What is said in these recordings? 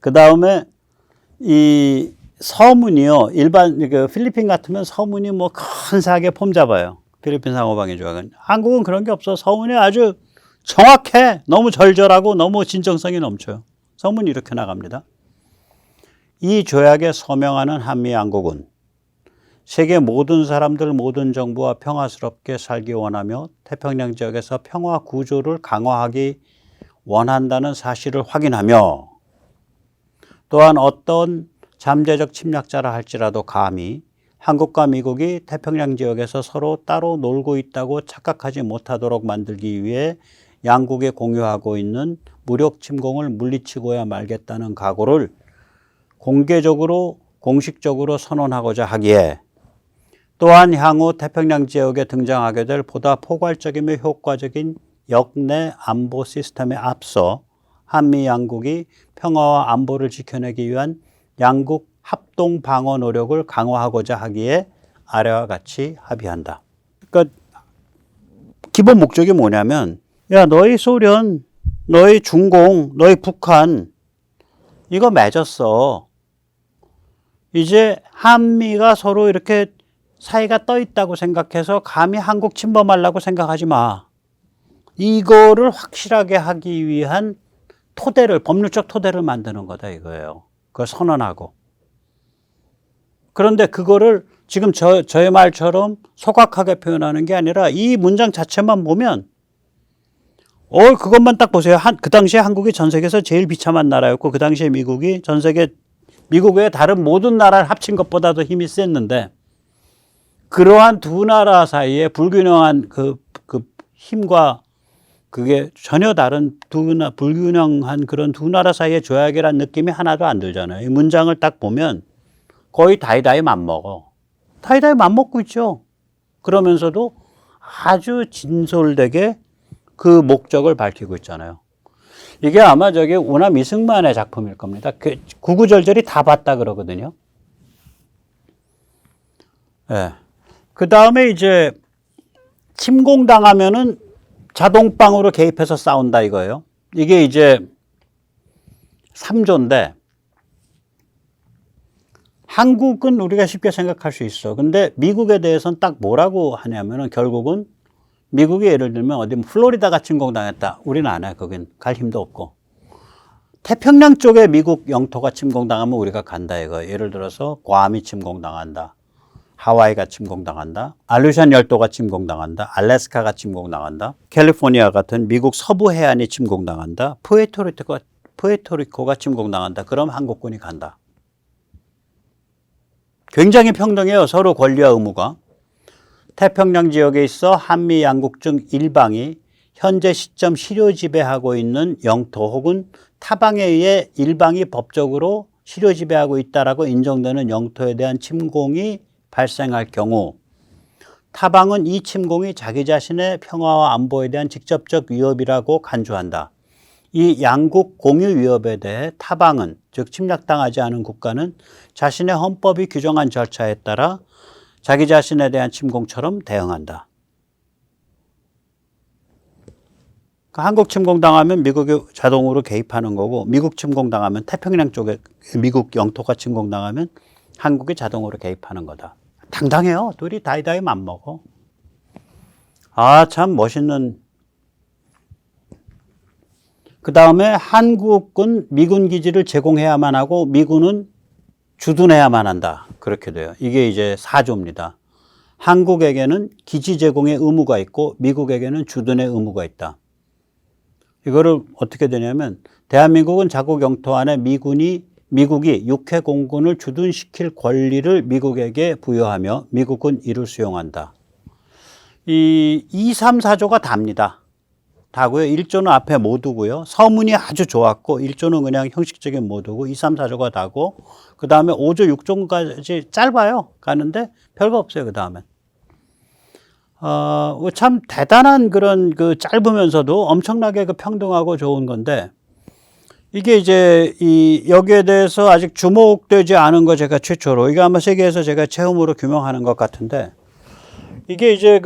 그 다음에 이 서문이요. 일반 그 필리핀 같으면 서문이 뭐 근사하게 폼 잡아요. 필리핀 상호방위조약은. 한국은 그런 게 없어. 서문이 아주 정확해. 너무 절절하고 너무 진정성이 넘쳐요. 서문이 이렇게 나갑니다. 이 조약에 서명하는 한미 양국은 세계 모든 사람들, 모든 정부와 평화스럽게 살기 원하며 태평양 지역에서 평화 구조를 강화하기 원한다는 사실을 확인하며 또한 어떤 잠재적 침략자라 할지라도 감히 한국과 미국이 태평양 지역에서 서로 따로 놀고 있다고 착각하지 못하도록 만들기 위해 양국이 공유하고 있는 무력 침공을 물리치고야 말겠다는 각오를 공개적으로 공식적으로 선언하고자 하기에 또한 향후 태평양 지역에 등장하게 될 보다 포괄적이며 효과적인 역내 안보 시스템에 앞서 한미 양국이 평화와 안보를 지켜내기 위한 양국 합동 방어 노력을 강화하고자 하기에 아래와 같이 합의한다. 그러니까 기본 목적이 뭐냐면 야 너희 소련, 너희 중공, 너희 북한 이거 맺었어. 이제 한미가 서로 이렇게 사이가 떠 있다고 생각해서 감히 한국 침범하려고 생각하지 마. 이거를 확실하게 하기 위한 토대를, 법률적 토대를 만드는 거다 이거예요. 그걸 선언하고. 그런데 그거를 지금 저의 말처럼 소각하게 표현하는 게 아니라 이 문장 자체만 보면 그것만 딱 보세요. 그 당시에 한국이 전 세계에서 제일 비참한 나라였고 그 당시에 미국이 전 세계 미국 외에 다른 모든 나라를 합친 것보다도 힘이 셌는데 그러한 두 나라 사이에 불균형한 그 힘과 그게 전혀 다른 불균형한 그런 두 나라 사이의 조약이라는 느낌이 하나도 안 들잖아요. 이 문장을 딱 보면 거의 다이다이 맘먹어. 다이다이 맘먹고 있죠. 그러면서도 아주 진솔되게 그 목적을 밝히고 있잖아요. 이게 아마 저기 우남 이승만의 작품일 겁니다. 구구절절히 다 봤다 그러거든요. 예. 그 다음에 이제 침공당하면은 자동방으로 개입해서 싸운다 이거예요. 이게 이제 3조인데 한국은 우리가 쉽게 생각할 수 있어. 근데 미국에 대해서는 딱 뭐라고 하냐면은 결국은 미국이 예를 들면 어디 플로리다가 침공당했다. 우리는 안 해. 거긴 갈 힘도 없고. 태평양 쪽에 미국 영토가 침공당하면 우리가 간다 이거. 예를 들어서 괌이 침공당한다. 하와이가 침공당한다. 알루션 열도가 침공당한다. 알래스카가 침공당한다. 캘리포니아 같은 미국 서부 해안이 침공당한다. 푸에르토리코가 침공당한다. 그럼 한국군이 간다. 굉장히 평등해요. 서로 권리와 의무가. 태평양 지역에 있어 한미 양국 중 일방이 현재 시점 실효 지배하고 있는 영토 혹은 타방에 의해 일방이 법적으로 실효 지배하고 있다라고 인정되는 영토에 대한 침공이 발생할 경우 타방은 이 침공이 자기 자신의 평화와 안보에 대한 직접적 위협이라고 간주한다. 이 양국 공유 위협에 대해 타방은 즉 침략당하지 않은 국가는 자신의 헌법이 규정한 절차에 따라 자기 자신에 대한 침공처럼 대응한다. 그러니까 한국 침공당하면 미국이 자동으로 개입하는 거고 미국 침공당하면 태평양 쪽에 미국 영토가 침공당하면 한국이 자동으로 개입하는 거다. 당당해요. 둘이 다이다이 맘먹어. 참 멋있는. 그 다음에 한국은 미군 기지를 제공해야만 하고 미군은 주둔해야만 한다. 그렇게 돼요. 이게 이제 4조입니다. 한국에게는 기지 제공의 의무가 있고 미국에게는 주둔의 의무가 있다. 이거를 어떻게 되냐면 대한민국은 자국 영토 안에 미국이 육해 공군을 주둔시킬 권리를 미국에게 부여하며 미국은 이를 수용한다. 이 2, 3, 4조가 답니다. 다고요. 1조는 앞에 모두고요. 서문이 아주 좋았고 1조는 그냥 형식적인 모두고 2, 3, 4조가 다고 그 다음에 5조, 6조까지 짧아요. 가는데 별거 없어요. 그 다음엔. 참 대단한 그런 그 짧으면서도 엄청나게 그 평등하고 좋은 건데 이게 이제 여기에 대해서 아직 주목되지 않은 거 제가 최초로 이게 아마 세계에서 제가 처음으로 규명하는 것 같은데 이게 이제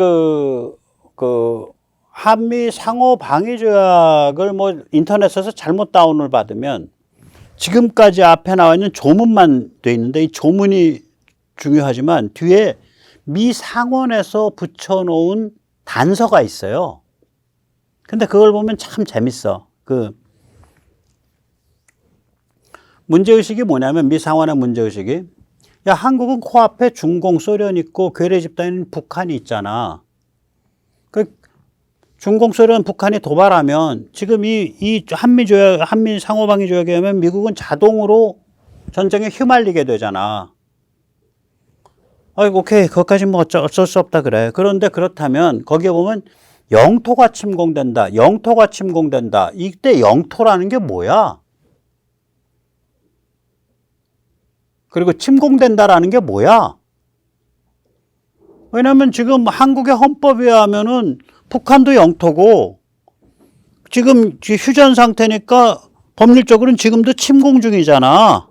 한미 상호 방위 조약을 뭐 인터넷에서 잘못 다운을 받으면 지금까지 앞에 나와 있는 조문만 돼 있는데 이 조문이 중요하지만 뒤에 미 상원에서 붙여놓은 단서가 있어요. 근데 그걸 보면 참 재밌어. 그 문제의식이 뭐냐면 미 상원의 문제의식이 야, 한국은 코앞에 중공, 소련 있고 괴뢰 집단인 북한이 있잖아. 그 중공, 소련, 북한이 도발하면 지금 이 한미 상호방위 조약에 하면 미국은 자동으로 전쟁에 휘말리게 되잖아. 아이고, 오케이. 그것까지 뭐 어쩔 수 없다 그래. 그런데 그렇다면 거기에 보면 영토가 침공된다. 영토가 침공된다. 이때 영토라는 게 뭐야? 그리고 침공된다라는 게 뭐야? 왜냐면 지금 한국의 헌법에 하면은 북한도 영토고 지금 휴전 상태니까 법률적으로는 지금도 침공 중이잖아.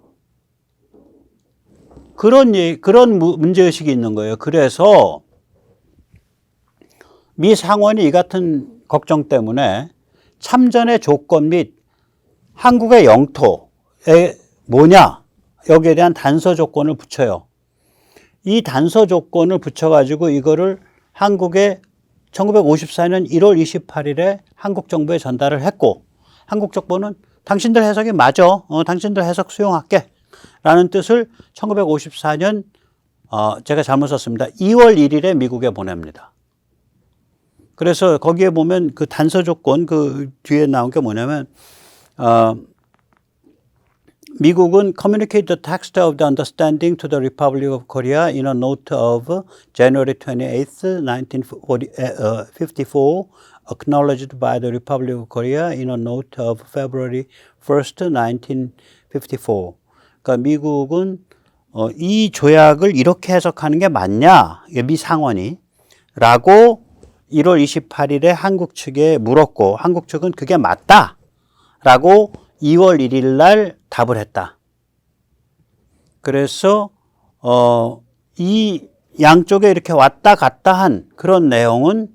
그런 문제의식이 있는 거예요. 그래서 미 상원이 이 같은 걱정 때문에 참전의 조건 및 한국의 영토에 뭐냐? 여기에 대한 단서 조건을 붙여요. 이 단서 조건을 붙여가지고 이거를 한국에 1954년 1월 28일에 한국 정부에 전달을 했고 한국 정부는 당신들 해석이 맞아. 당신들 해석 수용할게. 라는 뜻을 1954년 제가 잘못 썼습니다. 2월 1일에 미국에 보냅니다. 그래서 거기에 보면 그 단서 조건 그 뒤에 나온 게 뭐냐면 미국은 communicate the text of the understanding to the Republic of Korea in a note of January 28th, 1954, acknowledged by the Republic of Korea in a note of February 1st, 1954. 그러니까 미국은 이 조약을 이렇게 해석하는 게 맞냐? 미 상원이 라고 1월 28일에 한국 측에 물었고 한국 측은 그게 맞다 라고 2월 1일 날 답을 했다. 그래서 이 양쪽에 이렇게 왔다 갔다 한 그런 내용은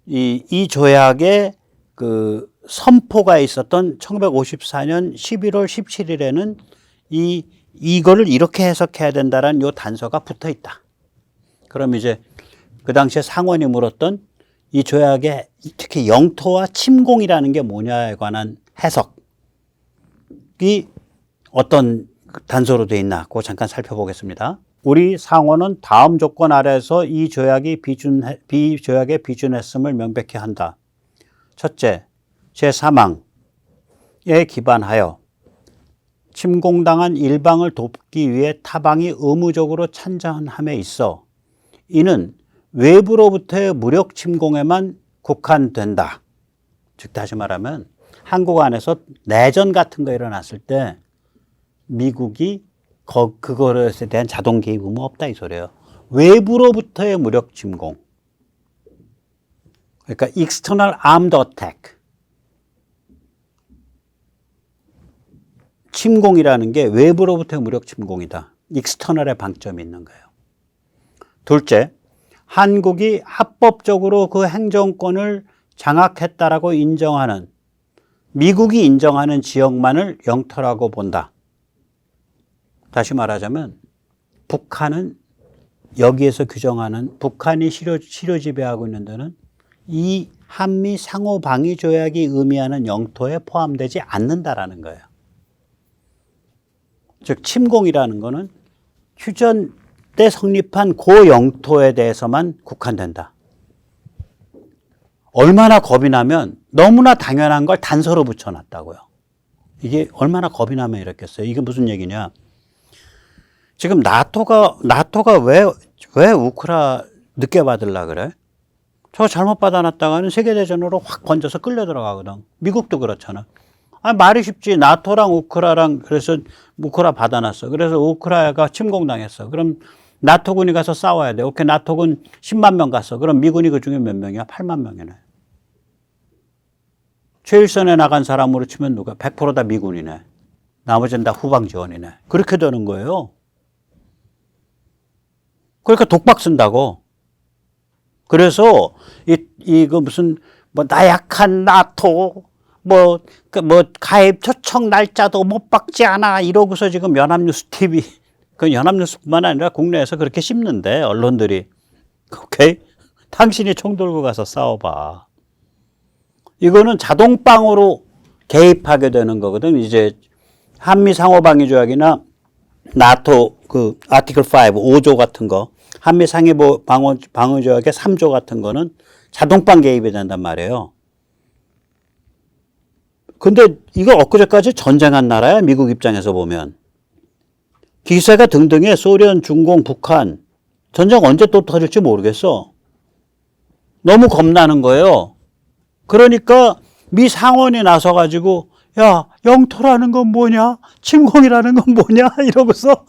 이 조약의 그 선포가 있었던 1954년 11월 17일에는 이거를 이렇게 해석해야 된다라는 요 단서가 붙어 있다. 그럼 이제 그 당시에 상원이 물었던 이 조약의 특히 영토와 침공이라는 게 뭐냐에 관한 해석이 어떤 단서로 되어 있나 그거 잠깐 살펴보겠습니다. 우리 상원은 다음 조건 아래에서 이 조약이 비조약에 비준했음을 명백히 한다. 첫째, 제3항에 기반하여 침공당한 일방을 돕기 위해 타방이 의무적으로 참전함에 있어 이는 외부로부터의 무력 침공에만 국한된다. 즉 다시 말하면 한국 안에서 내전 같은 거 일어났을 때 미국이 그거에 대한 자동 개입 의무 없다 이 소리예요. 외부로부터의 무력 침공. 그러니까 external armed attack. 침공이라는 게 외부로부터의 무력 침공이다. external의 방점이 있는 거예요. 둘째, 한국이 합법적으로 그 행정권을 장악했다라고 인정하는 미국이 인정하는 지역만을 영토라고 본다. 다시 말하자면 북한은 여기에서 규정하는 북한이 실효 지배하고 있는 데는 이 한미 상호방위 조약이 의미하는 영토에 포함되지 않는다라는 거예요. 즉 침공이라는 거는 휴전 때 성립한 그 영토에 대해서만 국한된다. 얼마나 겁이 나면 너무나 당연한 걸 단서로 붙여놨다고요. 이게 얼마나 겁이 나면 이랬겠어요. 이게 무슨 얘기냐. 지금 나토가 왜 우크라 늦게 받으려 그래? 저거 잘못 받아놨다가는 세계대전으로 확 번져서 끌려 들어가거든. 미국도 그렇잖아. 말이 쉽지. 나토랑 우크라랑 그래서 우크라 받아놨어. 그래서 우크라가 침공당했어. 그럼 나토군이 가서 싸워야 돼. 오케이, 나토군 10만 명 갔어. 그럼 미군이 그 중에 몇 명이야? 8만 명이네. 최일선에 나간 사람으로 치면 누가? 100% 다 미군이네. 나머지는 다 후방 지원이네. 그렇게 되는 거예요. 그러니까 독박 쓴다고. 그래서 이거 무슨 뭐 나약한 나토 뭐 가입 초청 날짜도 못 박지 않아 이러고서 지금 연합뉴스 TV, 그 연합뉴스뿐만 아니라 국내에서 그렇게 씹는데 언론들이. 오케이? 당신이 총 들고 가서 싸워봐. 이거는 자동방어로 개입하게 되는 거거든. 이제 한미 상호방위 조약이나 나토 그 아티클 5조 같은 거, 한미 상해 방어 조약의 3조 같은 거는 자동방 개입이 된단 말이에요. 근데 이거 엊그제까지 전쟁한 나라야, 미국 입장에서 보면. 기세가 등등해. 소련, 중공, 북한. 전쟁 언제 또 터질지 모르겠어. 너무 겁나는 거예요. 그러니까 미 상원이 나서가지고 야, 영토라는 건 뭐냐? 침공이라는 건 뭐냐? 이러고서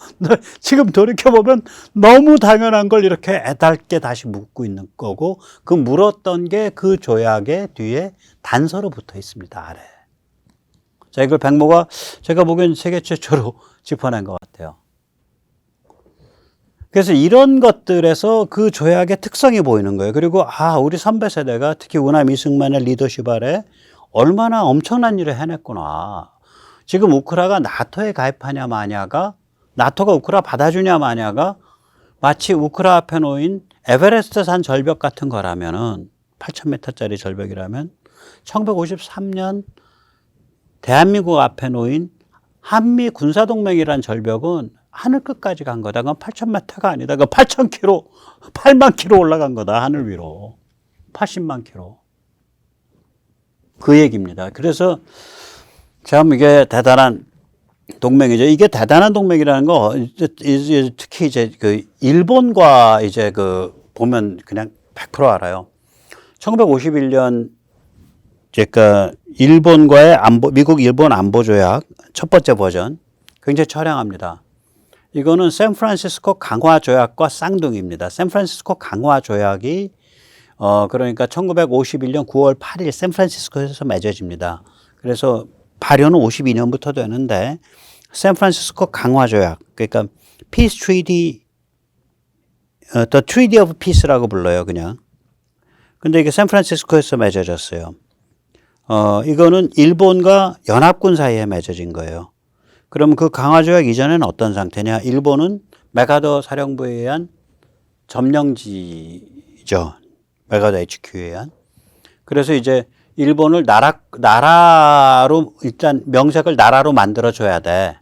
지금 돌이켜보면 너무 당연한 걸 이렇게 애달게 다시 묻고 있는 거고, 그 물었던 게 그 조약의 뒤에 단서로 붙어 있습니다, 아래. 자, 이걸 백모가 제가 보기엔 세계 최초로 짚어낸 것 같아요. 그래서 이런 것들에서 그 조약의 특성이 보이는 거예요. 그리고 우리 선배 세대가 특히 우남 이승만의 리더십 아래 얼마나 엄청난 일을 해냈구나. 지금 우크라가 나토에 가입하냐 마냐가, 나토가 우크라 받아주냐 마냐가 마치 우크라 앞에 놓인 에베레스트 산 절벽 같은 거라면은, 8,000m짜리 절벽이라면 1953년 대한민국 앞에 놓인 한미 군사동맹이란 절벽은 하늘 끝까지 간 거다. 그건 8,000m가 아니다. 그건 8,000km, 8만 km 올라간 거다. 하늘 위로. 80만 km. 그 얘기입니다. 그래서 참 이게 대단한 동맹이죠. 이게 대단한 동맹이라는 거 특히 이제 그 일본과 이제 그 보면 그냥 100% 알아요. 1951년 제가 일본과의 미국 일본 안보 조약 첫 번째 버전 굉장히 처량합니다. 이거는 샌프란시스코 강화 조약과 쌍둥이입니다. 샌프란시스코 강화 조약이 그러니까 1951년 9월 8일 샌프란시스코에서 맺어집니다. 그래서 발효는 52년부터 되는데, 샌프란시스코 강화 조약, 그러니까 Peace Treaty, The Treaty of Peace라고 불러요, 그냥. 근데 이게 샌프란시스코에서 맺어졌어요. 이거는 일본과 연합군 사이에 맺어진 거예요. 그럼 그 강화 조약 이전에는 어떤 상태냐? 일본은 메가더 사령부에 의한 점령지죠. 메가더 HQ에 의한. 그래서 이제 일본을 나라로, 일단 명색을 나라로 만들어줘야 돼.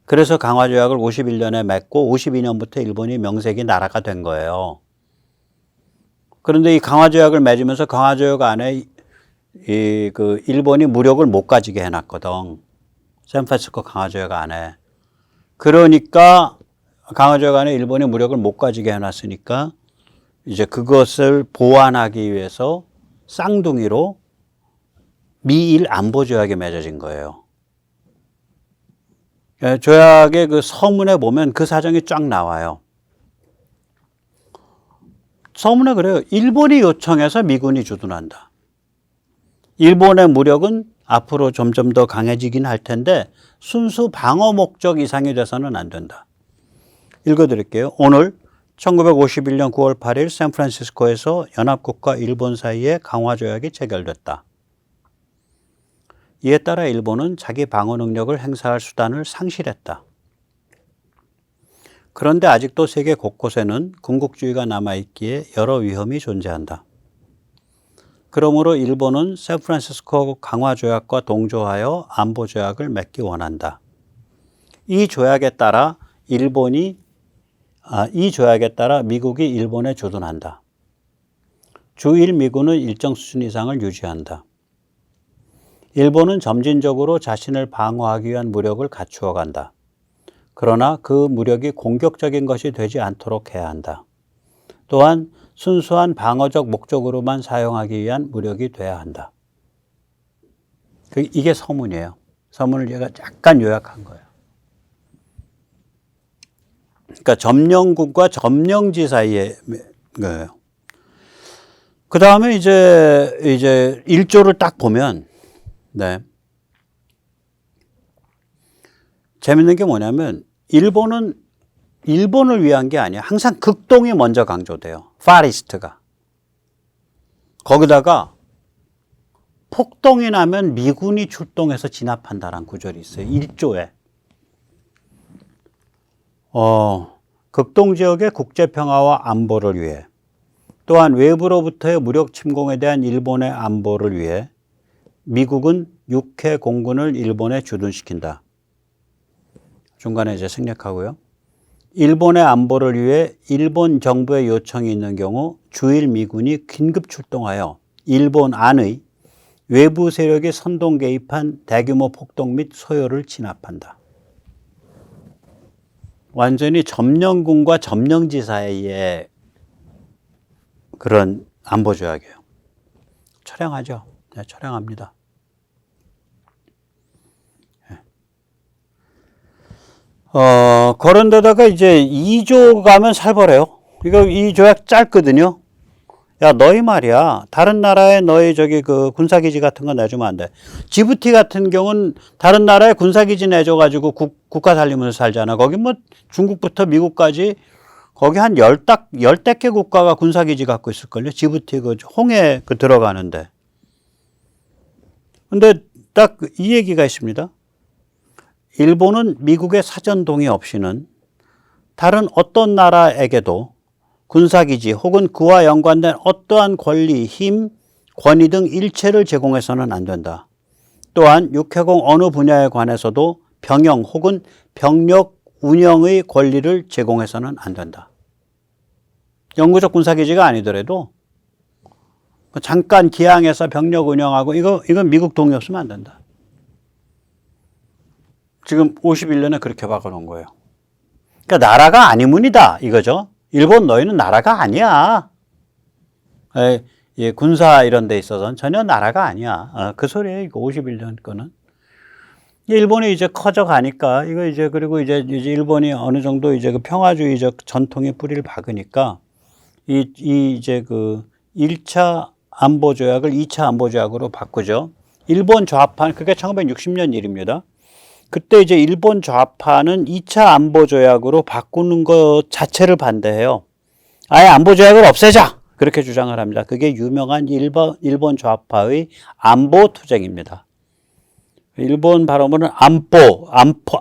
그래서 강화조약을 51년에 맺고 52년부터 일본이 명색이 나라가 된 거예요. 그런데 이 강화조약을 맺으면서 강화조약 안에 그 일본이 무력을 못 가지게 해놨거든. 샌프란시스코 강화조약 안에. 그러니까 강화조약 안에 일본이 무력을 못 가지게 해놨으니까 이제 그것을 보완하기 위해서 쌍둥이로 미일 안보조약이 맺어진 거예요. 조약의 그 서문에 보면 그 사정이 쫙 나와요. 서문에 그래요. 일본이 요청해서 미군이 주둔한다. 일본의 무력은 앞으로 점점 더 강해지긴 할 텐데 순수 방어 목적 이상이 돼서는 안 된다. 읽어드릴게요. 오늘 1951년 9월 8일 샌프란시스코에서 연합국과 일본 사이에 강화조약이 체결됐다. 이에 따라 일본은 자기 방어 능력을 행사할 수단을 상실했다. 그런데 아직도 세계 곳곳에는 군국주의가 남아있기에 여러 위험이 존재한다. 그러므로 일본은 샌프란시스코 강화조약과 동조하여 안보조약을 맺기 원한다. 이 조약에 따라 미국이 일본에 주둔한다. 주일 미군은 일정 수준 이상을 유지한다. 일본은 점진적으로 자신을 방어하기 위한 무력을 갖추어 간다. 그러나 그 무력이 공격적인 것이 되지 않도록 해야 한다. 또한 순수한 방어적 목적으로만 사용하기 위한 무력이 돼야 한다. 이게 서문이에요. 서문을 제가 약간 요약한 거예요. 그러니까 점령국과 점령지 사이에 거예요. 그 다음에 이제 1조를 딱 보면, 네. 재밌는 게 뭐냐면, 일본을 위한 게 아니야. 항상 극동이 먼저 강조돼요. 파리스트가. 거기다가 폭동이 나면 미군이 출동해서 진압한다라는 구절이 있어요. 1조에. 극동 지역의 국제 평화와 안보를 위해, 또한 외부로부터의 무력 침공에 대한 일본의 안보를 위해 미국은 육해 공군을 일본에 주둔시킨다. 중간에 이제 생략하고요. 일본의 안보를 위해 일본 정부의 요청이 있는 경우 주일 미군이 긴급 출동하여 일본 안의 외부 세력이 선동 개입한 대규모 폭동 및 소요를 진압한다. 완전히 점령군과 점령지 사이의 그런 안보 조약이에요. 처량하죠? 네, 처량합니다. 그런데다가 이제 2조 가면 살벌해요. 이 조약 짧거든요. 야, 너희 말이야. 다른 나라에 너희 그 군사기지 같은 거 내주면 안 돼. 지부티 같은 경우는 다른 나라에 군사기지 내줘가지고 국가 살리면서 살잖아. 거기 뭐 중국부터 미국까지 거기 한 열댓 개 국가가 군사기지 갖고 있을걸요. 지부티 홍해 들어가는데. 근데 딱 이 얘기가 있습니다. 일본은 미국의 사전 동의 없이는 다른 어떤 나라에게도 군사기지 혹은 그와 연관된 어떠한 권리, 힘, 권위 등 일체를 제공해서는 안 된다. 또한 육해공 어느 분야에 관해서도 병영 혹은 병력 운영의 권리를 제공해서는 안 된다. 영구적 군사기지가 아니더라도 잠깐 기항해서 병력 운영하고 이건 미국 동의 없으면 안 된다. 지금 51년에 그렇게 바꿔놓은 거예요. 그러니까 나라가 아니문이다 이거죠. 일본 너희는 나라가 아니야. 군사 이런 데 있어서는 전혀 나라가 아니야. 그 소리예요. 이거 51년 거는. 일본이 이제 커져 가니까 그리고 이제 일본이 어느 정도 이제 그 평화주의적 전통의 뿌리를 박으니까 이제 그 1차 안보 조약을 2차 안보 조약으로 바꾸죠. 일본 좌파는 그게 1960년 일입니다. 그때 이제 일본 좌파는 2차 안보 조약으로 바꾸는 것 자체를 반대해요. 아예 안보 조약을 없애자! 그렇게 주장을 합니다. 그게 유명한 일본 좌파의 안보 투쟁입니다. 일본 발음으로는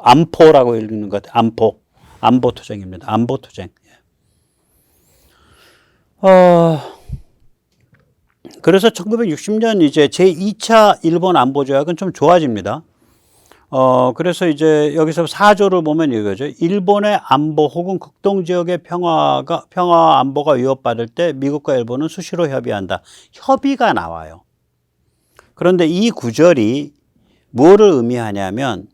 안포라고 읽는 것 같아요. 안보 투쟁입니다. 안보 투쟁. 그래서 1960년 이제 제2차 일본 안보 조약은 좀 좋아집니다. 그래서 이제 여기서 4조를 보면 이거죠. 일본의 안보 혹은 극동 지역의 평화 안보가 위협받을 때 미국과 일본은 수시로 협의한다. 협의가 나와요. 그런데 이 구절이 뭐를 의미하냐면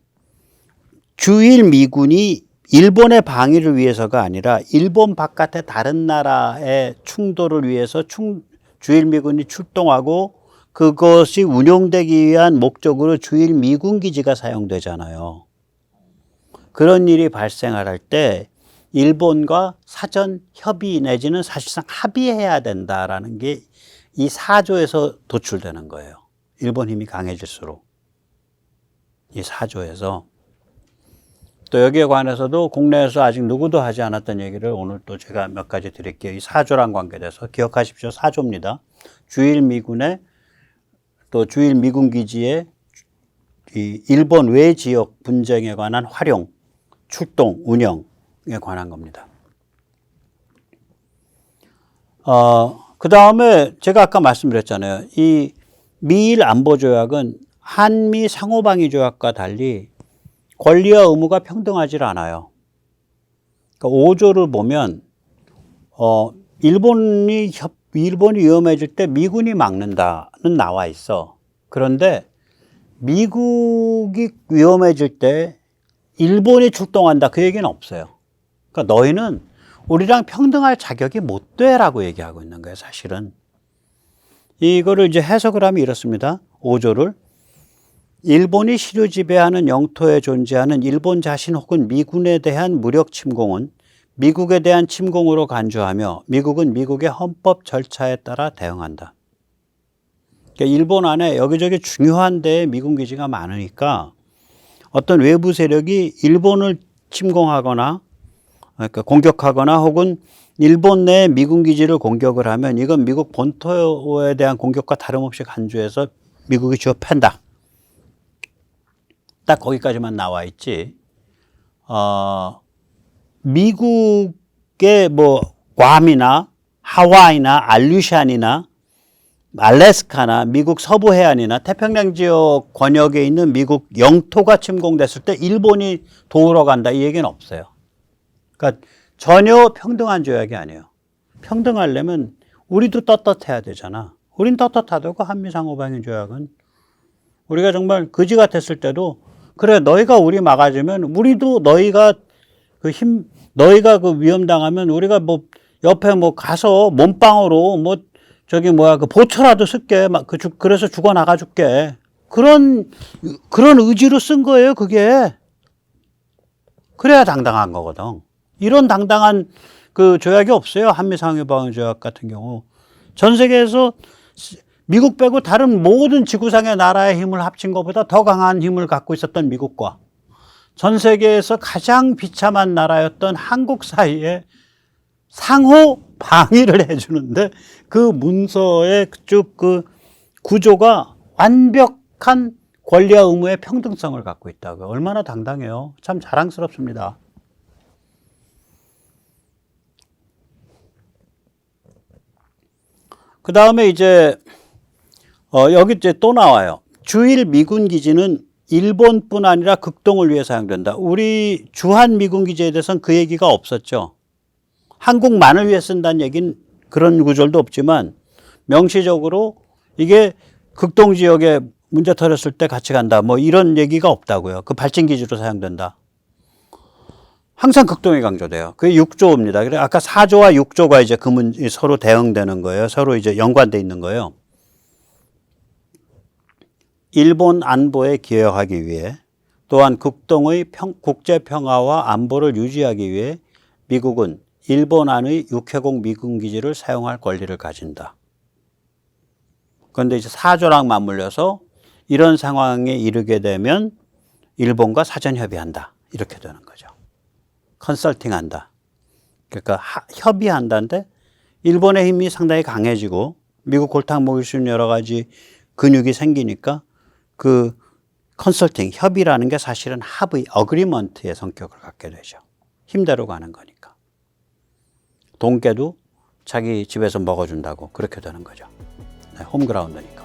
주일 미군이 일본의 방위를 위해서가 아니라 일본 바깥의 다른 나라의 충돌을 위해서 주일 미군이 출동하고 그것이 운용되기 위한 목적으로 주일 미군 기지가 사용되잖아요. 그런 일이 발생할 때 일본과 사전 협의 내지는 사실상 합의해야 된다라는 게 이 4조에서 도출되는 거예요. 일본 힘이 강해질수록. 이 4조에서. 또 여기에 관해서도 국내에서 아직 누구도 하지 않았던 얘기를 오늘 또 제가 몇 가지 드릴게요. 이 4조랑 관계돼서 기억하십시오. 4조입니다. 주일 미군의 또 주일 미군 기지의 이 일본 외 지역 분쟁에 관한 활용, 출동, 운영에 관한 겁니다. 그 다음에 제가 아까 말씀드렸잖아요. 이 미일 안보 조약은 한미 상호방위 조약과 달리 권리와 의무가 평등하지 않아요. 그러니까 5조를 보면 일본이 위험해질 때 미군이 막는다는 나와 있어. 그런데 미국이 위험해질 때 일본이 출동한다 그 얘기는 없어요. 그러니까 너희는 우리랑 평등할 자격이 못 돼라고 얘기하고 있는 거예요. 사실은. 이거를 이제 해석을 하면 이렇습니다. 5조를. 일본이 시류 지배하는 영토에 존재하는 일본 자신 혹은 미군에 대한 무력 침공은 미국에 대한 침공으로 간주하며 미국은 미국의 헌법 절차에 따라 대응한다. 그러니까 일본 안에 여기저기 중요한 데에 미군 기지가 많으니까 어떤 외부 세력이 일본을 침공하거나 그러니까 공격하거나 혹은 일본 내 미군 기지를 공격을 하면 이건 미국 본토에 대한 공격과 다름없이 간주해서 미국이 주어 팬다. 딱 거기까지만 나와 있지. 미국의 뭐 괌이나 하와이나 알류샨이나 알래스카나 미국 서부 해안이나 태평양 지역 권역에 있는 미국 영토가 침공됐을 때 일본이 도우러 간다 이 얘기는 없어요. 그러니까 전혀 평등한 조약이 아니에요. 평등하려면 우리도 떳떳해야 되잖아. 우린 떳떳하다고 한미상호방위 조약은. 우리가 정말 거지 같았을 때도 그래 너희가 우리 막아주면 우리도 너희가 너희가 그 위험 당하면 우리가 뭐 옆에 뭐 가서 몸빵으로 뭐 저기 뭐야 그 보초라도 쓸게 막 그래서 죽어 나가 줄게. 그런 의지로 쓴 거예요 그게. 그래야 당당한 거거든. 이런 당당한 그 조약이 없어요. 한미상호방위 조약 같은 경우. 전 세계에서 미국 빼고 다른 모든 지구상의 나라의 힘을 합친 것보다 더 강한 힘을 갖고 있었던 미국과 전 세계에서 가장 비참한 나라였던 한국 사이에 상호 방위를 해주는데 그 문서의 쭉 그 구조가 완벽한 권리와 의무의 평등성을 갖고 있다고요. 얼마나 당당해요. 참 자랑스럽습니다. 그 다음에 이제 여기 이제 또 나와요. 주일 미군 기지는 일본뿐 아니라 극동을 위해 사용된다. 우리 주한 미군 기지에 대해서는 그 얘기가 없었죠. 한국만을 위해 쓴다는 얘기는 그런 구절도 없지만 명시적으로 이게 극동 지역에 문제 터졌을 때 같이 간다. 뭐 이런 얘기가 없다고요. 그 발진 기지로 사용된다. 항상 극동이 강조돼요. 그게 6조입니다. 그래 아까 4조와 6조가 이제 서로 대응되는 거예요. 서로 이제 연관돼 있는 거예요. 일본 안보에 기여하기 위해 또한 극동의 국제 평화와 안보를 유지하기 위해 미국은 일본 안의 육해공 미군 기지를 사용할 권리를 가진다. 그런데 이제 4조랑 맞물려서 이런 상황에 이르게 되면 일본과 사전 협의한다. 이렇게 되는 거죠. 컨설팅한다. 그러니까 협의한다는데 일본의 힘이 상당히 강해지고 미국 골탕 먹일 수 있는 여러 가지 근육이 생기니까 그 컨설팅, 협의라는 게 사실은 합의, 어그리먼트의 성격을 갖게 되죠. 힘대로 가는 거니까. 돈 깨도 자기 집에서 먹어준다고 그렇게 되는 거죠. 네, 홈그라운드니까.